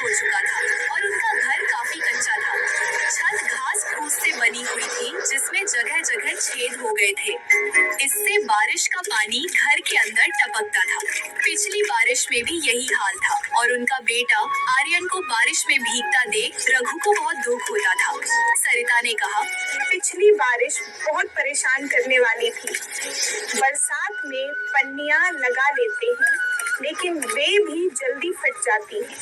हो चुका था और उनका घर काफी कच्चा था। छत घास फूस से बनी हुई थी जिसमें जगह जगह छेद हो गए थे। इससे बारिश का पानी घर के अंदर टपकता था। पिछली बारिश में भी यही हाल था और उनका बेटा आर्यन को बारिश में भीगता देख रघु को बहुत दुख होता था। सरिता ने कहा, पिछली बारिश बहुत परेशान करने वाली थी। बरसात में पन्नियां लगा लेते हैं लेकिन वे भी जल्दी फट जाती हैं।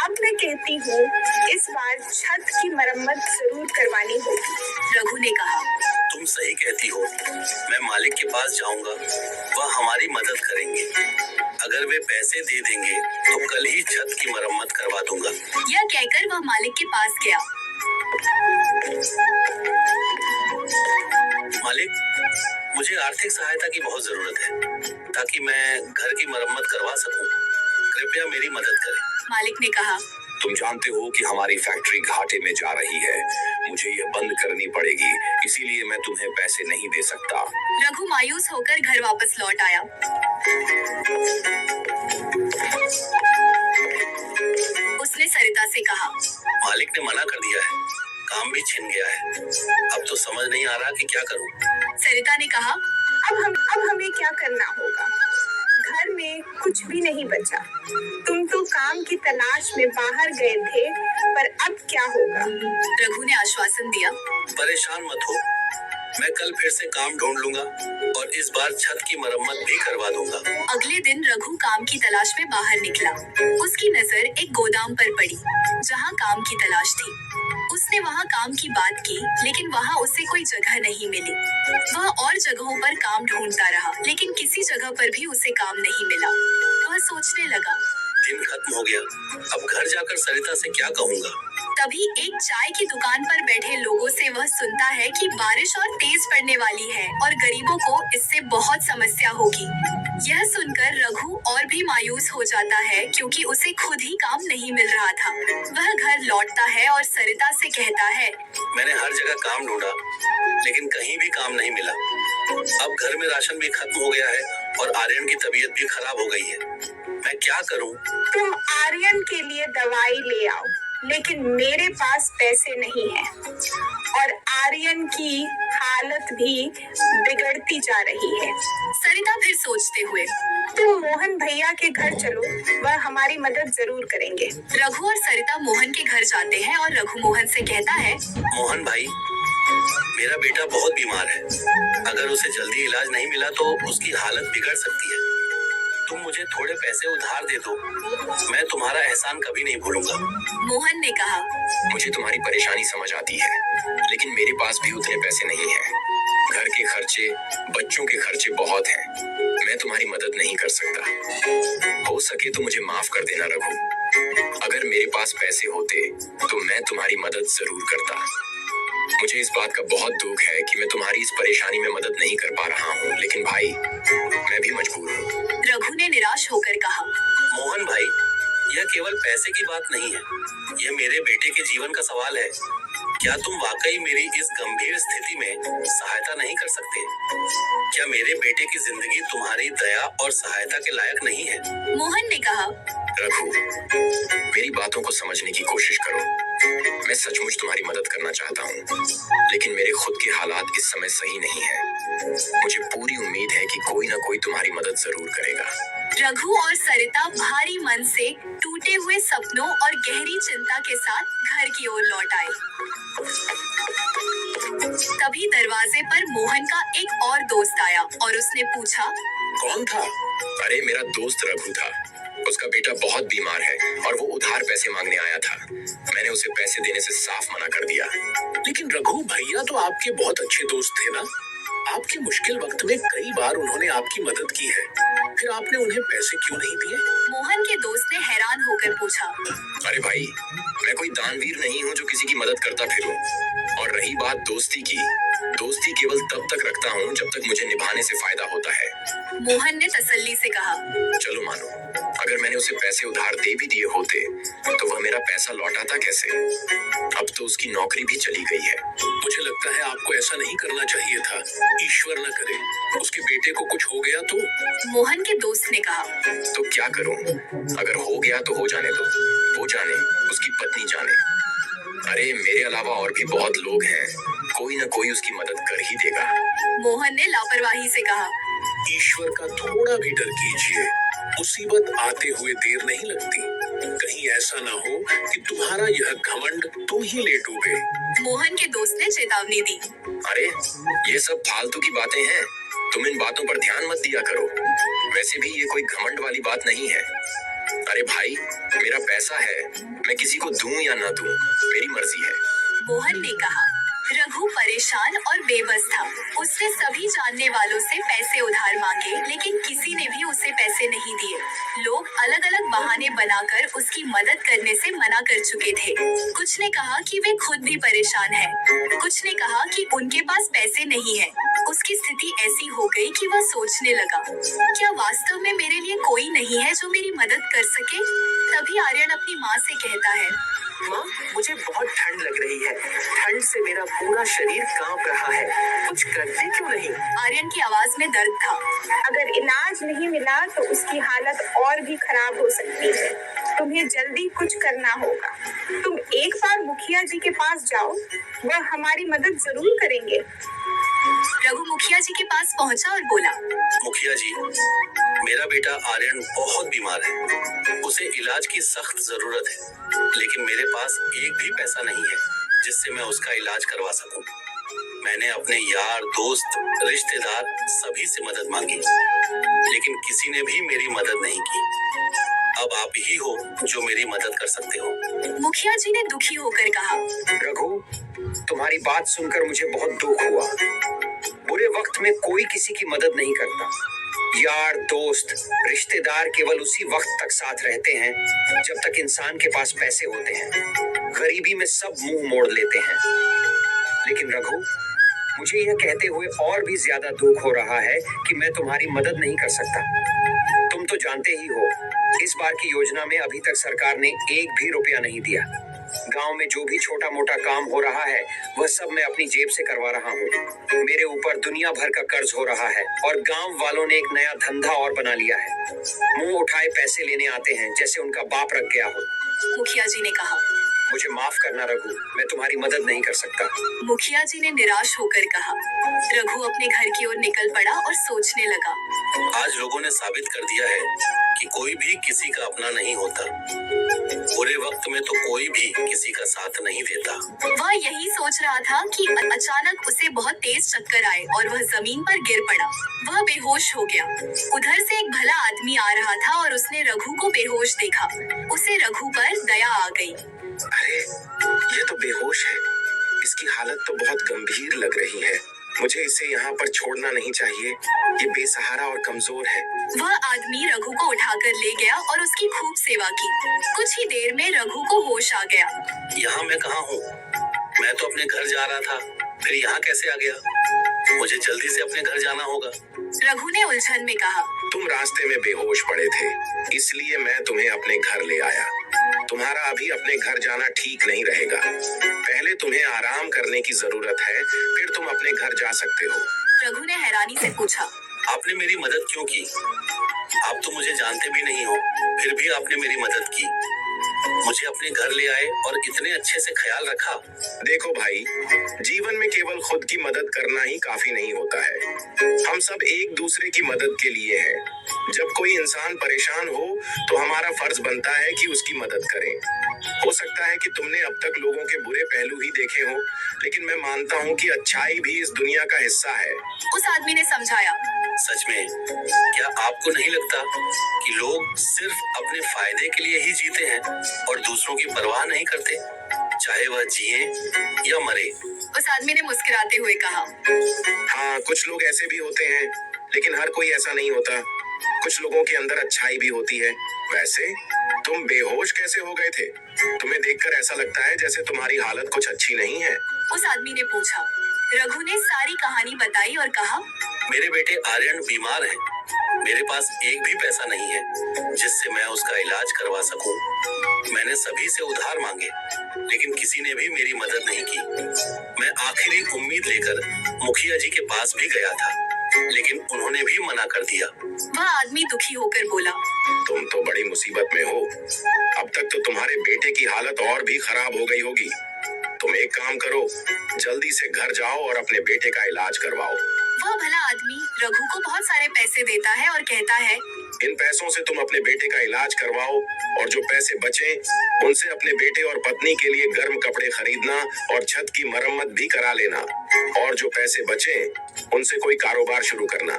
अब मैं कहती हूँ इस बार छत की मरम्मत जरूर करवानी होगी। रघु ने कहा, तुम सही कहती हो। मैं मालिक के पास जाऊंगा, वह हमारी मदद करेंगे। अगर वे पैसे दे देंगे तो कल ही छत की मरम्मत करवा दूंगा। यह कहकर वह मालिक के पास गया। मालिक, मुझे आर्थिक सहायता की बहुत जरूरत है ताकि मैं घर की मरम्मत करवा सकूं। कृपया मेरी मदद करें। मालिक ने कहा, तुम जानते हो कि हमारी फैक्ट्री घाटे में जा रही है। मुझे यह बंद करनी पड़ेगी, इसीलिए मैं तुम्हें पैसे नहीं दे सकता। रघु मायूस होकर घर वापस लौट आया। उसने सरिता से कहा, मालिक ने मना कर दिया है, काम भी छिन गया है। अब तो समझ नहीं आ रहा कि क्या करूं। सरिता ने कहा, अब हमें क्या करना होगा? घर में कुछ भी नहीं बचा। तुम तो काम की तलाश में बाहर गए थे, पर अब क्या होगा? रघु ने आश्वासन दिया, परेशान मत हो, मैं कल फिर से काम ढूंढ लूंगा और इस बार छत की मरम्मत भी करवा दूंगा। अगले दिन रघु काम की तलाश में बाहर निकला। उसकी नजर एक गोदाम पर पड़ी जहां काम की तलाश थी। उसने वहां काम की बात की लेकिन वहां उसे कोई जगह नहीं मिली। वह और जगहों पर काम ढूंढता रहा लेकिन किसी जगह पर भी उसे काम नहीं मिला। वह सोचने लगा, दिन खत्म हो गया, अब घर जाकर सरिता से क्या कहूँगा। तभी एक चाय की दुकान पर बैठे लोगों से वह सुनता है कि बारिश और तेज पड़ने वाली है और गरीबों को इससे बहुत समस्या होगी। यह सुनकर रघु और भी मायूस हो जाता है क्योंकि उसे खुद ही काम नहीं मिल रहा था। वह घर लौटता है और सरिता से कहता है, मैंने हर जगह काम ढूंढा लेकिन कहीं भी काम नहीं मिला। अब घर में राशन भी खत्म हो गया है और आर्यन की तबीयत भी खराब हो गई है। मैं क्या करूं? तुम आर्यन के लिए दवाई ले आओ, लेकिन मेरे पास पैसे नहीं है और आर्यन की हालत भी बिगड़ती जा रही है। सरिता फिर सोचते हुए, तुम मोहन भैया के घर चलो, वह हमारी मदद जरूर करेंगे। रघु और सरिता मोहन के घर जाते हैं और रघु मोहन से कहता है, मोहन भाई, मेरा बेटा बहुत बीमार है। अगर उसे जल्दी इलाज नहीं मिला तो उसकी हालत बिगड़ सकती है। तुम मुझे थोड़े पैसे उधार दे दो, मैं तुम्हारा एहसान कभी नहीं भूलूंगा। मोहन ने कहा, मुझे तुम्हारी परेशानी समझ आती है, लेकिन मेरे पास भी उतने पैसे नहीं हैं। घर के खर्चे, बच्चों के खर्चे बहुत हैं। मैं तुम्हारी मदद नहीं कर सकता। हो सके तो मुझे माफ कर देना रघु। अगर मेरे पास पैसे होते तो मैं तुम्हारी मदद जरूर करता। मुझे इस बात का बहुत दुख है कि मैं तुम्हारी इस परेशानी में मदद नहीं कर पा रहा हूँ, लेकिन भाई मैं भी मजबूर हूँ। रघु ने निराश होकर कहा, मोहन भाई, यह केवल पैसे की बात नहीं है, यह मेरे बेटे के जीवन का सवाल है। क्या तुम वाकई मेरी इस गंभीर स्थिति में सहायता नहीं कर सकते? क्या मेरे बेटे की जिंदगी तुम्हारी दया और सहायता के लायक नहीं है? मोहन ने कहा, रघु, मेरी बातों को समझने की कोशिश करो। मैं सचमुच तुम्हारी मदद करना चाहता हूँ, लेकिन मेरे खुद के हालात इस समय सही नहीं है। मुझे पूरी उम्मीद है कि कोई ना कोई तुम्हारी मदद जरूर करेगा। रघु और सरिता भारी मन से टूटे हुए सपनों और गहरी चिंता के साथ घर की ओर लौट आए। तभी दरवाजे पर मोहन का एक और दोस्त आया और उसने पूछा, कौन था? अरे मेरा दोस्त रघु था। उसका बेटा बहुत बीमार है और वो उधार पैसे मांगने आया था। मैंने उसे पैसे देने से साफ मना कर दिया। लेकिन रघु भैया तो आपके बहुत अच्छे दोस्त थे ना? आपके मुश्किल वक्त में कई बार उन्होंने आपकी मदद की है, फिर आपने उन्हें पैसे क्यों नहीं दिए? मोहन के दोस्त ने हैरान होकर पूछा, अरे भाई, मैं कोई दानवीर नहीं हूँ जो किसी की मदद करता फिरूं। और रही बात दोस्ती की, दोस्ती केवल तब तक रखता हूँ जब तक मुझे निभाने से फायदा होता है। मोहन ने तसल्ली से कहा, चलो मानो, अगर अगर मैंने उसे पैसे उधार दे भी दिए होते तो वह मेरा पैसा लौटाता कैसे? अब तो उसकी नौकरी भी चली गई है। मुझे लगता है आपको ऐसा नहीं करना चाहिए था। ईश्वर न करे उसके बेटे को कुछ हो गया तो। मोहन के दोस्त ने कहा। तो क्या करूं? अगर हो गया तो हो जाने दो, वो जाने, उसकी पत्नी जाने। अरे मेरे अलावा और भी बहुत लोग हैं, कोई ना कोई उसकी मदद कर ही देगा। मोहन ने लापरवाही से कहा। ईश्वर का थोड़ा भी डर कीजिए, मुसीबत आते हुए देर नहीं लगती। कहीं ऐसा ना हो कि तुम्हारा यह घमंड तुम ही ले डूबे। मोहन के दोस्त ने चेतावनी दी। अरे ये सब फालतू की बातें हैं, तुम इन बातों पर ध्यान मत दिया करो। वैसे भी ये कोई घमंड वाली बात नहीं है। अरे भाई, मेरा पैसा है, मैं किसी को दूं या ना दूं मेरी मर्जी है। मोहन ने कहा। रघु परेशान और बेबस था। उसने सभी जानने वालों से पैसे उधार मांगे, लेकिन किसी ने भी उसे पैसे नहीं दिए। लोग अलग अलग बहाने बनाकर उसकी मदद करने से मना कर चुके थे। कुछ ने कहा कि वे खुद भी परेशान हैं। कुछ ने कहा कि उनके पास पैसे नहीं है। उसकी स्थिति ऐसी हो गई कि वह सोचने लगा, क्या वास्तव में मेरे लिए कोई नहीं है जो मेरी मदद कर सके? तभी आर्यन अपनी माँ से कहता है, माँ, मुझे बहुत ठंड लग रही है। ठंड से मेरा पूरा शरीर कांप रहा है। कुछ करते क्यों नहीं? आर्यन की आवाज में दर्द था। अगर इलाज नहीं मिला तो उसकी हालत और भी खराब हो सकती है। तुम्हें जल्दी कुछ करना होगा। तुम एक बार मुखिया जी के पास जाओ, वह हमारी मदद जरूर करेंगे। रघु मुखिया जी के पास पहुंचा और बोला, मुखिया जी, मेरा बेटा आर्यन बहुत बीमार है। उसे इलाज की सख्त जरूरत है, लेकिन मेरे पास एक भी पैसा नहीं है जिससे मैं उसका इलाज करवा सकूं। मैंने अपने यार, दोस्त, रिश्तेदार सभी से मदद मांगी, लेकिन किसी ने भी मेरी मदद नहीं की। अब आप ही हो जो मेरी मदद कर सकते हो। मुखिया जी ने दुखी होकर कहा। रघु, तुम्हारी बात सुनकर मुझे बहुत दुख हुआ। बुरे वक्त में कोई किसी की मदद नहीं करता। यार, दोस्त, रिश्तेदार केवल उसी वक्त तक साथ रहते हैं जब तक इंसान के पास पैसे होते हैं। गरीबी में सब मुंह मोड़ लेते हैं। लेकिन रघु, मुझे यह कहते हुए और भी ज्यादा दुख हो रहा है कि मैं तुम्हारी मदद नहीं कर सकता। तुम तो जानते ही हो, इस बार की योजना में अभी तक सरकार ने एक भी रुपया नहीं दिया। गांव में जो भी छोटा मोटा काम हो रहा है वह सब मैं अपनी जेब से करवा रहा हूँ। मेरे ऊपर दुनिया भर का कर्ज हो रहा है और गांव वालों ने एक नया धंधा और बना लिया है। मुंह उठाए पैसे लेने आते हैं जैसे उनका बाप रख गया हो। मुखिया जी ने कहा। मुझे माफ करना रघु, मैं तुम्हारी मदद नहीं कर सकता। मुखिया जी ने निराश होकर कहा। रघु अपने घर की ओर निकल पड़ा और सोचने लगा। आज लोगों ने साबित कर दिया है कि कोई भी किसी का अपना नहीं होता। बुरे वक्त में तो कोई भी किसी का साथ नहीं देता। वह यही सोच रहा था कि अचानक उसे बहुत तेज चक्कर आए और वह जमीन पर गिर पड़ा। वह बेहोश हो गया। उधर से एक भला आदमी आ रहा था और उसने रघु को बेहोश देखा। उसे रघु पर दया आ गई। अरे, ये तो बेहोश है। इसकी हालत तो बहुत गंभीर लग रही है। मुझे इसे यहाँ पर छोड़ना नहीं चाहिए। ये बेसहारा और कमजोर है। वह आदमी रघु को उठाकर ले गया और उसकी खूब सेवा की। कुछ ही देर में रघु को होश आ गया। यहाँ मैं कहाँ हूँ? मैं तो अपने घर जा रहा था, फिर यहाँ कैसे आ गया? मुझे जल्दी से अपने घर जाना होगा। रघु ने उलझन में कहा। तुम रास्ते में बेहोश पड़े थे, इसलिए मैं तुम्हें अपने घर ले आया। तुम्हारा अभी अपने घर जाना ठीक नहीं रहेगा। पहले तुम्हें आराम करने की जरूरत है, फिर तुम अपने घर जा सकते हो। रघु ने हैरानी से पूछा। आपने मेरी मदद क्यों की? आप तो मुझे जानते भी नहीं हो, फिर भी आपने मेरी मदद की। मुझे अपने घर ले आए और इतने अच्छे से ख्याल रखा। देखो भाई, जीवन में केवल खुद की मदद करना ही काफी नहीं होता है। हम सब एक दूसरे की मदद के लिए हैं। जब कोई इंसान परेशान हो तो हमारा फर्ज बनता है कि उसकी मदद करें। हो सकता है कि तुमने अब तक लोगों के बुरे पहलू ही देखे हो, लेकिन मैं मानता हूँ कि अच्छाई भी इस दुनिया का हिस्सा है। उस आदमी ने समझाया। सच में, क्या आपको नहीं लगता कि लोग सिर्फ अपने फायदे के लिए ही जीते हैं और दूसरों की परवाह नहीं करते, चाहे वह जिए या मरे? उस आदमी ने मुस्कुराते हुए कहा। हाँ, कुछ लोग ऐसे भी होते हैं, लेकिन हर कोई ऐसा नहीं होता। कुछ लोगों के अंदर अच्छाई भी होती है। वैसे तुम बेहोश कैसे हो गए थे? तुम्हें देखकर ऐसा लगता है जैसे तुम्हारी हालत कुछ अच्छी नहीं है। उस आदमी ने पूछा। रघु ने सारी कहानी बताई और कहा, मेरे बेटे आर्यन बीमार है। मेरे पास एक भी पैसा नहीं है जिससे मैं उसका इलाज करवा सकूं। मैंने सभी से उधार मांगे, लेकिन किसी ने भी मेरी मदद नहीं की। मैं आखिरी उम्मीद लेकर मुखिया जी के पास भी गया था, लेकिन उन्होंने भी मना कर दिया। वह आदमी दुखी होकर बोला, तुम तो बड़ी मुसीबत में हो। अब तक तो तुम्हारे बेटे की हालत और भी खराब हो गई होगी। तुम एक काम करो, जल्दी से घर जाओ और अपने बेटे का इलाज करवाओ। वह भला आदमी रघु को बहुत सारे पैसे देता है और कहता है, इन पैसों से तुम अपने बेटे का इलाज करवाओ और जो पैसे बचे उनसे अपने बेटे और पत्नी के लिए गर्म कपड़े खरीदना और छत की मरम्मत भी करा लेना। और जो पैसे बचे उनसे कोई कारोबार शुरू करना।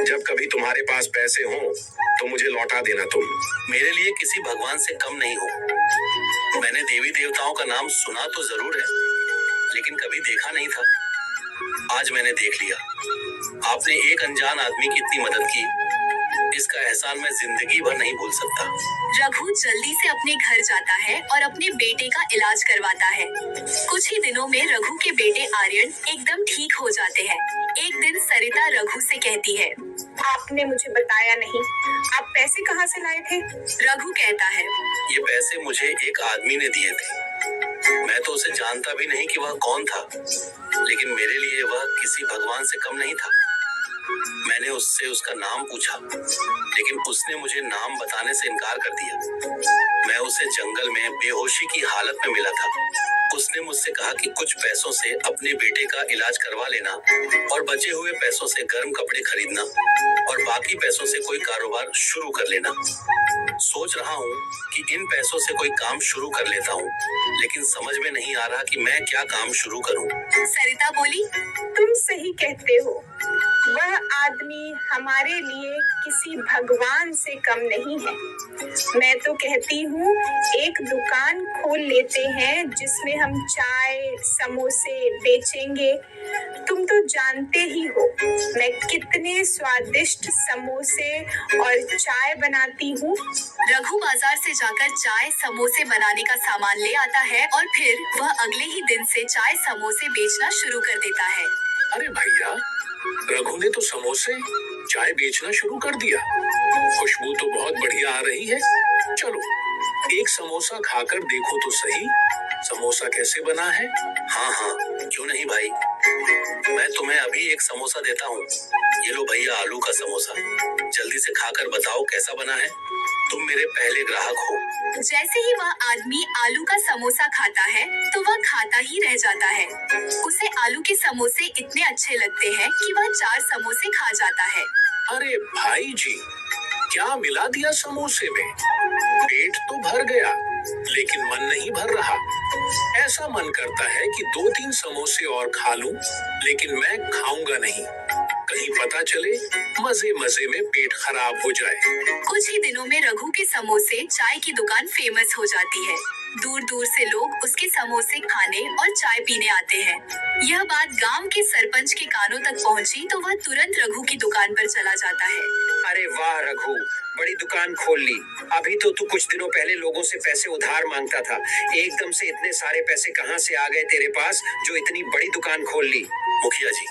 जब कभी तुम्हारे पास पैसे हों तो मुझे लौटा देना तुम। मेरे लिए किसी भगवान से कम नहीं हो। मैंने देवी देवताओं का नाम सुना तो जरूर है, लेकिन कभी देखा नहीं था। आज मैंने देख लिया। आपने एक अनजान आदमी की इतनी मदद की, इसका एहसान मैं जिंदगी भर नहीं भूल सकता। रघु जल्दी से अपने घर जाता है और अपने बेटे का इलाज करवाता है। कुछ ही दिनों में रघु के बेटे आर्यन एकदम ठीक हो जाते हैं। एक दिन सरिता रघु से कहती है, आपने मुझे बताया नहीं, आप पैसे कहाँ से लाए थे? रघु कहता है, ये पैसे मुझे एक आदमी ने दिए थे। मैं तो उसे जानता भी नहीं कि वह कौन था, लेकिन मेरे लिए वह किसी भगवान से कम नहीं था। मैंने उससे उसका नाम पूछा, लेकिन उसने मुझे नाम बताने से इनकार कर दिया। मैं उसे जंगल में बेहोशी की हालत में मिला था। उसने मुझसे कहा कि कुछ पैसों से अपने बेटे का इलाज करवा लेना और बचे हुए पैसों से गर्म कपड़े खरीदना और बाकी पैसों से कोई कारोबार शुरू कर लेना। सोच रहा हूँ कि इन पैसों से कोई काम शुरू कर लेता हूँ, लेकिन समझ में नहीं आ रहा कि मैं क्या काम शुरू करूँ। सरिता बोली, तुम सही कहते हो। वह आदमी हमारे लिए किसी भगवान से कम नहीं है। मैं तो कहती हूँ एक दुकान खोल लेते हैं जिसमें हम चाय समोसे बेचेंगे। तुम तो जानते ही हो मैं कितने स्वादिष्ट समोसे और चाय बनाती हूँ। रघु बाजार से जाकर चाय समोसे बनाने का सामान ले आता है और फिर वह अगले ही दिन से चाय समोसे बेचना शुरू कर देता है। अरे भैया, रघु ने तो समोसे चाय बेचना शुरू कर दिया। खुशबू तो बहुत बढ़िया आ रही है। चलो एक समोसा खाकर देखो तो सही, समोसा कैसे बना है। हाँ हाँ, क्यों नहीं भाई। मैं तुम्हें अभी एक समोसा देता हूँ। ये लो भैया, आलू का समोसा। जल्दी से खाकर बताओ कैसा बना है। तुम मेरे पहले ग्राहक हो। जैसे ही वह आदमी आलू का समोसा खाता है तो वह खाता ही रह जाता है। उसे आलू के समोसे इतने अच्छे लगते हैं कि वह 4 समोसे खा जाता है। अरे भाई जी, क्या मिला दिया समोसे में? पेट तो भर गया, लेकिन मन नहीं भर रहा। ऐसा मन करता है कि 2-3 समोसे और खा लूं, लेकिन मैं खाऊंगा नहीं। कहीं पता चले मजे मजे में पेट खराब हो जाए। कुछ ही दिनों में रघु के समोसे चाय की दुकान फेमस हो जाती है। दूर दूर से लोग उसके समोसे खाने और चाय पीने आते हैं। यह बात गांव के सरपंच के कानों तक पहुंची तो वह तुरंत रघु की दुकान पर चला जाता है। अरे वाह रघु, बड़ी दुकान खोल ली। अभी तो तू कुछ दिनों पहले लोगों से पैसे उधार मांगता था। एकदम से इतने सारे पैसे कहाँ से आ गए तेरे पास जो इतनी बड़ी दुकान खोल ली? मुखिया जी,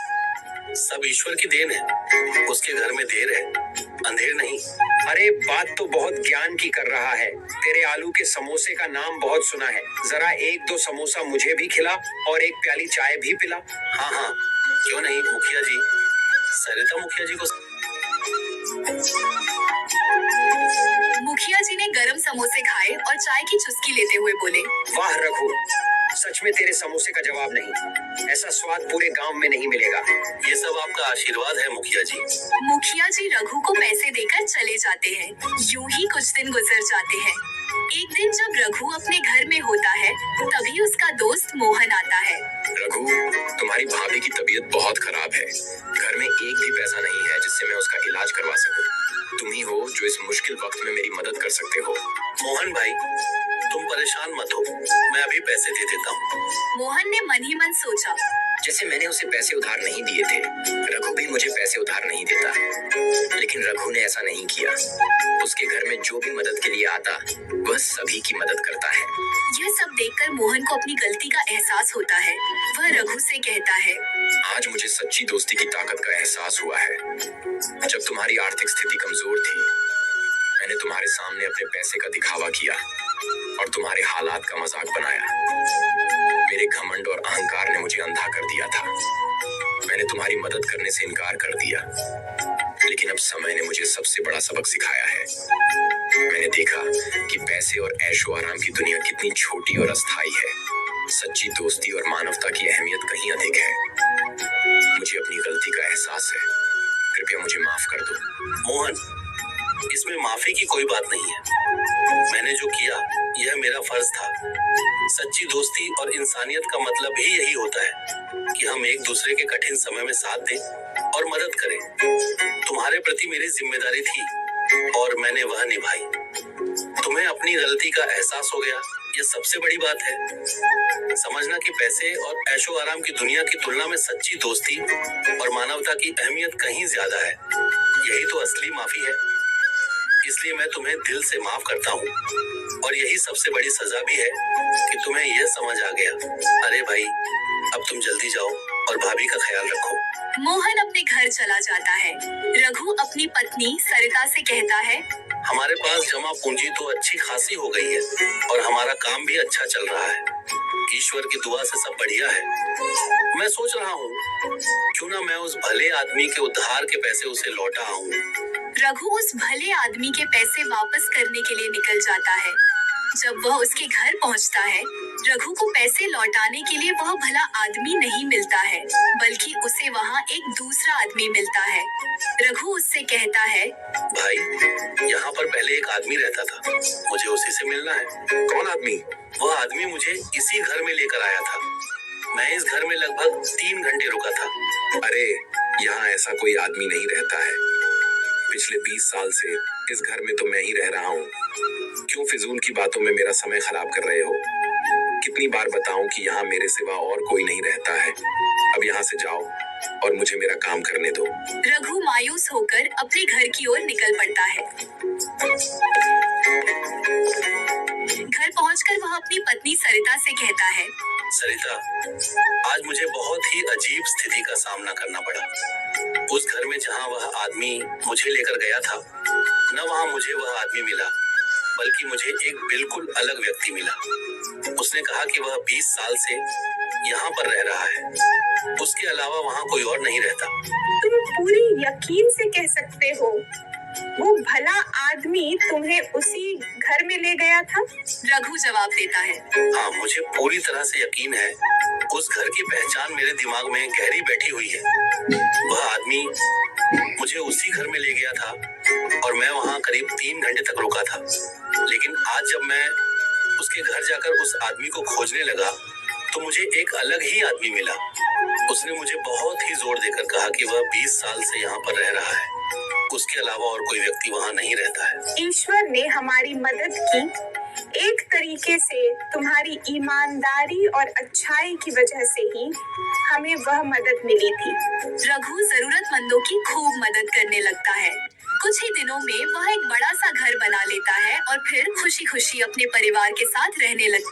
सब ईश्वर की देन है। उसके घर में देर है, अंधेर नहीं। अरे बात तो बहुत ज्ञान की कर रहा है। तेरे आलू के समोसे का नाम बहुत सुना है। जरा 1-2 समोसा मुझे भी खिला और एक प्याली चाय भी पिला। हाँ हाँ, क्यों नहीं मुखिया जी। सरिता मुखिया जी को मुखिया जी ने गरम समोसे खाए और चाय की चुस्की लेते हुए बोले, वाह रघु, सच में तेरे समोसे का जवाब नहीं। ऐसा स्वाद पूरे गांव में नहीं मिलेगा। ये सब आपका आशीर्वाद है मुखिया जी। मुखिया जी रघु को पैसे देकर चले जाते हैं। यूं ही कुछ दिन गुजर जाते हैं। एक दिन जब रघु अपने घर में होता है तभी उसका दोस्त मोहन आता है। रघु, तुम्हारी भाभी की तबीयत बहुत खराब है। घर में एक भी पैसा नहीं है जिससे मैं उसका इलाज करवा सकूं। तुम ही हो जो इस मुश्किल वक्त में मेरी मदद कर सकते हो। मोहन भाई, तुम तुम परेशान मत हो, मैं अभी पैसे दे देता हूँ। मोहन ने मन ही मन सोचा। जैसे मैंने उसे पैसे उधार नहीं दिए थे, रघु भी मुझे पैसे उधार नहीं देता। लेकिन रघु ने ऐसा नहीं किया। उसके घर में जो भी मदद के लिए आता, वह सभी की मदद करता है। यह सब देखकर मोहन को अपनी गलती का एहसास होता है। वह रघु से कहता है, आज मुझे सच्ची दोस्ती की ताकत का एहसास हुआ है। जब तुम्हारी आर्थिक स्थिति कमजोर थी, मैंने तुम्हारे सामने अपने पैसे का दिखावा किया और तुम्हारे हालात का मजाक बनाया। मेरे घमंड और अहंकार ने मुझे अंधा कर दिया था। मैंने तुम्हारी मदद करने से इनकार कर दिया। लेकिन अब समय ने मुझे सबसे बड़ा सबक सिखाया है। मैंने देखा कि पैसे और ऐशो आराम की दुनिया कितनी छोटी और अस्थायी है। सच्ची दोस्ती और मानवता की अहमियत कहीं अधिक है। मुझे अपनी गलती का एहसास है। कृपया मुझे माफ कर दो। मोहन, इसमें माफी की कोई बात नहीं है। मैंने जो किया यह मेरा फर्ज था। सच्ची दोस्ती और इंसानियत का मतलब ही यही होता है कि हम एक दूसरे के कठिन समय में साथ दें और मदद करें। तुम्हारे प्रति मेरी जिम्मेदारी थी और मैंने वह निभाई। तुम्हें अपनी गलती का एहसास हो गया, यह सबसे बड़ी बात है। समझना कि पैसे और ऐशो आराम की दुनिया की तुलना में सच्ची दोस्ती और मानवता की अहमियत कहीं ज्यादा है। यही तो असली माफी है। इसलिए मैं तुम्हें दिल से माफ करता हूँ और यही सबसे बड़ी सजा भी है कि तुम्हें यह समझ आ गया। अरे भाई, अब तुम जल्दी जाओ और भाभी का ख्याल रखो। मोहन अपने घर चला जाता है। रघु अपनी पत्नी सरिता से कहता है, हमारे पास जमा पूंजी तो अच्छी खासी हो गई है और हमारा काम भी अच्छा चल रहा है। ईश्वर की दुआ से सब बढ़िया है। मैं सोच रहा हूँ क्यों ना मैं उस भले आदमी के उधार के पैसे उसे लौटा आऊं। रघु उस भले आदमी के पैसे वापस करने के लिए निकल जाता है। जब वह उसके घर पहुंचता है, रघु को पैसे लौटाने के लिए वह भला आदमी नहीं मिलता है, बल्कि उसे वहां एक दूसरा आदमी मिलता है। रघु उससे कहता है, भाई, यहाँ पर पहले एक आदमी रहता था, मुझे उसी से मिलना है। कौन आदमी? वह आदमी मुझे इसी घर में लेकर आया था। मैं इस घर में लगभग 3 घंटे रुका था। अरे, यहाँ ऐसा कोई आदमी नहीं रहता है। पिछले 20 साल से इस घर में तो मैं ही रह रहा हूँ। क्यों फिजूल की बातों में मेरा समय खराब कर रहे हो? कितनी बार बताऊं कि यहाँ मेरे सिवा और कोई नहीं रहता है। अब यहाँ से जाओ और मुझे मेरा काम करने दो। रघु मायूस होकर अपने घर की ओर निकल पड़ता है। घर पहुंचकर वह अपनी पत्नी सरिता से कहता है, सरिता, आज मुझे बहुत ही अजीब स्थिति का सामना करना पड़ा। उस घर में जहाँ वह आदमी मुझे लेकर गया था, न वहाँ मुझे वह आदमी मिला, बल्कि मुझे एक बिल्कुल अलग व्यक्ति मिला। उसने कहा कि वह 20 साल से यहाँ पर रह रहा है। उसके अलावा वहाँ कोई और नहीं रहता। तुम पूरी यकीन से कह सकते हो वो भला आदमी तुम्हें उसी घर में ले गया था? रघु जवाब देता है, हाँ, मुझे पूरी तरह से यकीन है। उस घर की पहचान मेरे दिमाग में गहरी बैठी हुई है। वह आदमी मुझे उसी घर में ले गया था और मैं वहाँ करीब 3 घंटे तक रुका था। लेकिन आज जब मैं उसके घर जाकर उस आदमी को खोजने लगा तो मुझे एक अलग ही आदमी मिला। उसने मुझे बहुत ही जोर देकर कहा कि वह 20 साल से यहाँ पर रह रहा है। उसके अलावा और कोई व्यक्ति वहाँ नहीं रहता है। ईश्वर ने हमारी मदद की। एक तरीके से तुम्हारी ईमानदारी और अच्छाई की वजह से ही हमें वह मदद मिली थी। रघु जरूरतमंदों की खूब मदद करने लगता है। कुछ ही दिनों में वह एक बड़ा सा घर बना लेता है और फिर खुशी खुशी अपने परिवार के साथ रहने लगता है।